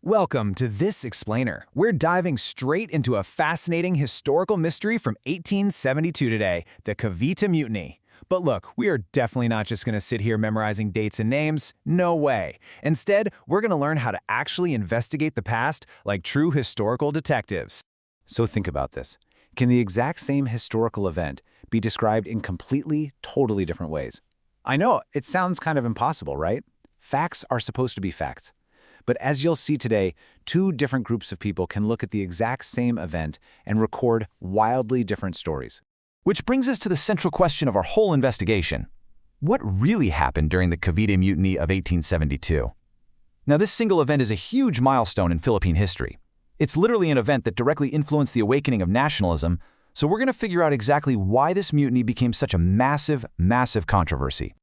Welcome to This Explainer. We're diving straight into a fascinating historical mystery from 1872 today, the Cavite Mutiny. But look, we are definitely not just going to sit here memorizing dates and names. No way. Instead, we're going to learn how to actually investigate the past like true historical detectives. So think about this. Can the exact same historical event be described in completely, totally different ways? I know, it sounds kind of impossible, right? Facts are supposed to be facts. But as you'll see today, two different groups of people can look at the exact same event and record wildly different stories. Which brings us to the central question of our whole investigation. What really happened during the Cavite Mutiny of 1872? Now, this single event is a huge milestone in Philippine history. It's literally an event that directly influenced the awakening of nationalism, so we're going to figure out exactly why this mutiny became such a massive, massive controversy.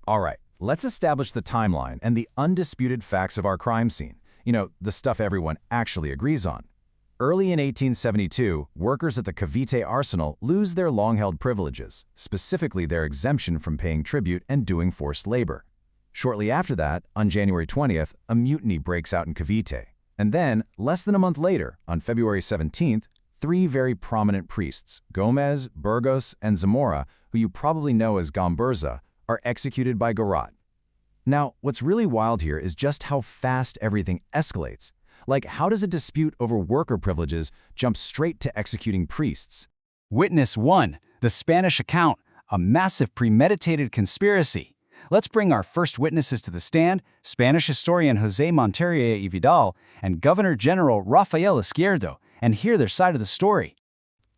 All right, let's establish the timeline and the undisputed facts of our crime scene. You know, the stuff everyone actually agrees on. Early in 1872, workers at the Cavite Arsenal lose their long-held privileges, specifically their exemption from paying tribute and doing forced labor. Shortly after that, on January 20th, a mutiny breaks out in Cavite. And then, less than a month later, on February 17th, three very prominent priests, Gomez, Burgos, and Zamora, who you probably know as Gamburza, are executed by garrote. Now, what's really wild here is just how fast everything escalates. Like, how does a dispute over worker privileges jump straight to executing priests? Witness 1. The Spanish account, a massive premeditated conspiracy. Let's bring our first witnesses to the stand, Spanish historian José Monterrey y Vidal and Governor General Rafael Izquierdo, and hear their side of the story.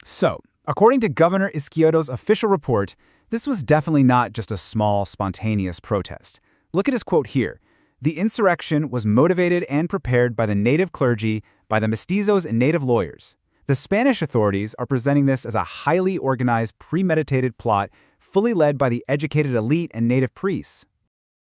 So, according to Governor Izquierdo's official report, this was definitely not just a small, spontaneous protest. Look at his quote here. The insurrection was motivated and prepared by the native clergy, by the mestizos and native lawyers. The Spanish authorities are presenting this as a highly organized, premeditated plot, fully led by the educated elite and native priests.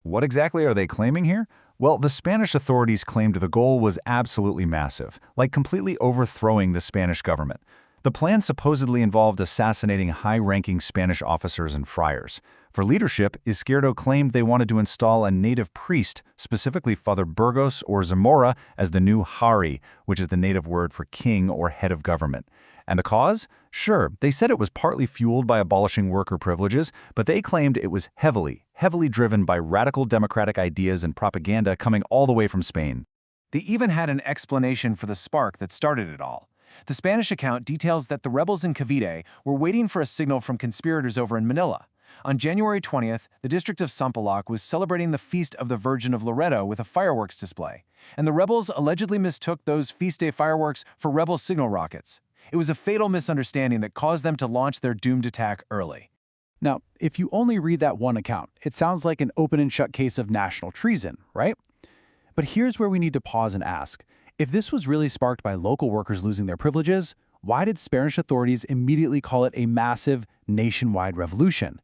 What exactly are they claiming here? Well, the Spanish authorities claimed the goal was absolutely massive, like completely overthrowing the Spanish government. The plan supposedly involved assassinating high-ranking Spanish officers and friars. For leadership, Izquierdo claimed they wanted to install a native priest, specifically Father Burgos or Zamora, as the new Hari, which is the native word for king or head of government. And the cause? Sure, they said it was partly fueled by abolishing worker privileges, but they claimed it was heavily driven by radical democratic ideas and propaganda coming all the way from Spain. They even had an explanation for the spark that started it all. The Spanish account details that the rebels in Cavite were waiting for a signal from conspirators over in Manila. On January 20th, the district of Sampaloc was celebrating the Feast of the Virgin of Loreto with a fireworks display, and the rebels allegedly mistook those feast day fireworks for rebel signal rockets. It was a fatal misunderstanding that caused them to launch their doomed attack early. Now, if you only read that one account, it sounds like an open and shut case of national treason, right? But here's where we need to pause and ask. If this was really sparked by local workers losing their privileges, why did Spanish authorities immediately call it a massive, nationwide revolution?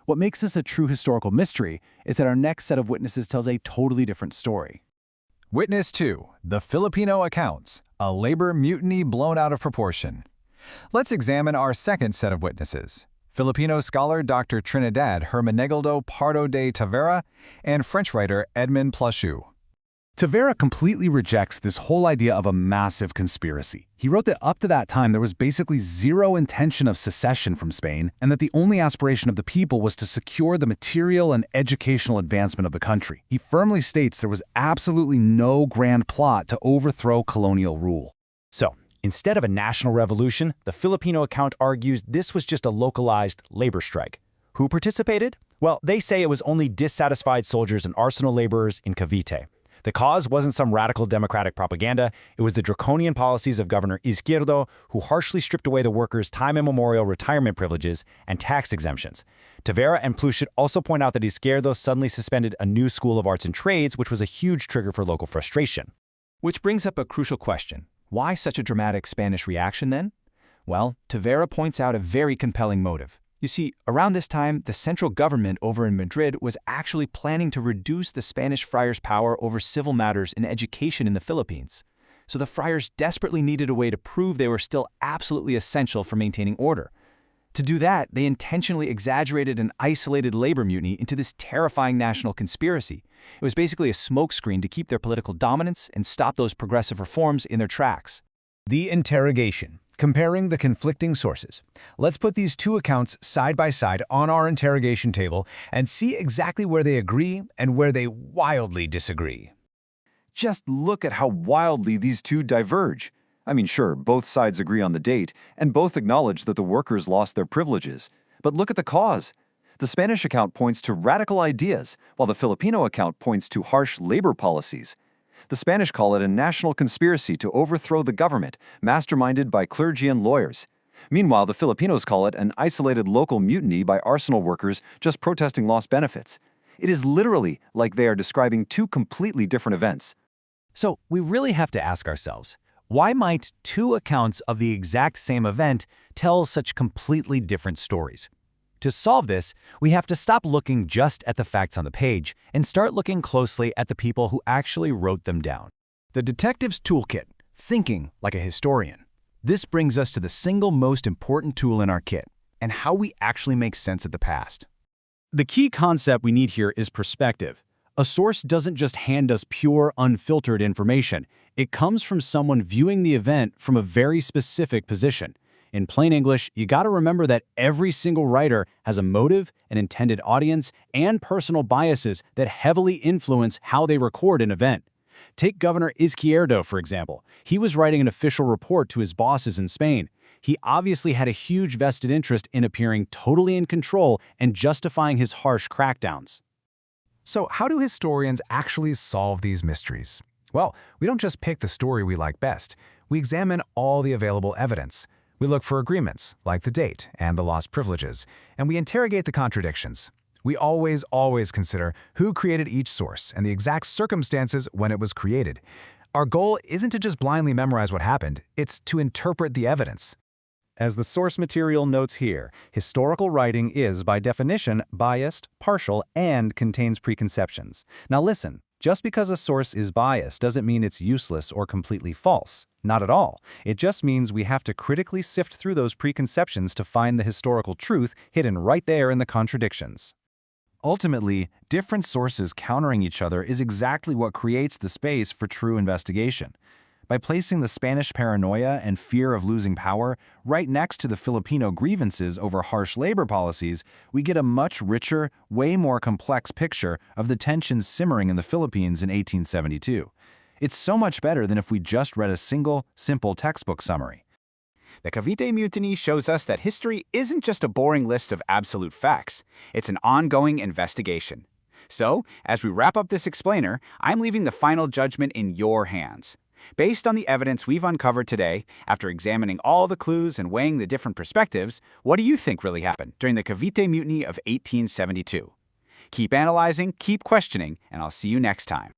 What makes this a true historical mystery is that our next set of witnesses tells a totally different story. Witness 2. The Filipino accounts, a labor mutiny blown out of proportion. Let's examine our second set of witnesses. Filipino scholar Dr. Trinidad Hermenegildo Pardo de Tavera and French writer Edmond Plachou. Tavera completely rejects this whole idea of a massive conspiracy. He wrote that up to that time there was basically zero intention of secession from Spain and that the only aspiration of the people was to secure the material and educational advancement of the country. He firmly states there was absolutely no grand plot to overthrow colonial rule. So, instead of a national revolution, the Filipino account argues this was just a localized labor strike. Who participated? Well, they say it was only dissatisfied soldiers and arsenal laborers in Cavite. The cause wasn't some radical democratic propaganda, it was the draconian policies of Governor Izquierdo who harshly stripped away the workers' time immemorial retirement privileges and tax exemptions. Tavera and Plachou also point out that Izquierdo suddenly suspended a new school of arts and trades, which was a huge trigger for local frustration. Which brings up a crucial question. Why such a dramatic Spanish reaction then? Well, Tavera points out a very compelling motive. You see, around this time, the central government over in Madrid was actually planning to reduce the Spanish friars' power over civil matters and education in the Philippines. So the friars desperately needed a way to prove they were still absolutely essential for maintaining order. To do that, they intentionally exaggerated an isolated labor mutiny into this terrifying national conspiracy. It was basically a smokescreen to keep their political dominance and stop those progressive reforms in their tracks. The interrogation. Comparing the conflicting sources. Let's put these two accounts side by side on our interrogation table and see exactly where they agree and where they wildly disagree. Just look at how wildly these two diverge. I mean, sure, both sides agree on the date, and both acknowledge that the workers lost their privileges. But look at the cause. The Spanish account points to radical ideas, while the Filipino account points to harsh labor policies. The Spanish call it a national conspiracy to overthrow the government, masterminded by clergy and lawyers. Meanwhile, the Filipinos call it an isolated local mutiny by arsenal workers just protesting lost benefits. It is literally like they are describing two completely different events. So we really have to ask ourselves, why might two accounts of the exact same event tell such completely different stories? To solve this, we have to stop looking just at the facts on the page and start looking closely at the people who actually wrote them down. The detective's toolkit, thinking like a historian. This brings us to the single most important tool in our kit, and how we actually make sense of the past. The key concept we need here is perspective. A source doesn't just hand us pure, unfiltered information. It comes from someone viewing the event from a very specific position. In plain English, you gotta remember that every single writer has a motive, an intended audience, and personal biases that heavily influence how they record an event. Take Governor Izquierdo, for example. He was writing an official report to his bosses in Spain. He obviously had a huge vested interest in appearing totally in control and justifying his harsh crackdowns. So how do historians actually solve these mysteries? Well, we don't just pick the story we like best. We examine all the available evidence. We look for agreements, like the date and the lost privileges, and we interrogate the contradictions. We always consider who created each source and the exact circumstances when it was created. Our goal isn't to just blindly memorize what happened, it's to interpret the evidence. As the source material notes here, historical writing is, by definition, biased, partial, and contains preconceptions. Now listen, just because a source is biased doesn't mean it's useless or completely false. Not at all. It just means we have to critically sift through those preconceptions to find the historical truth hidden right there in the contradictions. Ultimately, different sources countering each other is exactly what creates the space for true investigation. By placing the Spanish paranoia and fear of losing power right next to the Filipino grievances over harsh labor policies, we get a much richer, way more complex picture of the tensions simmering in the Philippines in 1872. It's so much better than if we just read a single, simple textbook summary. The Cavite Mutiny shows us that history isn't just a boring list of absolute facts. It's an ongoing investigation. So, as we wrap up this explainer, I'm leaving the final judgment in your hands. Based on the evidence we've uncovered today, after examining all the clues and weighing the different perspectives, what do you think really happened during the Cavite Mutiny of 1872? Keep analyzing, keep questioning, and I'll see you next time.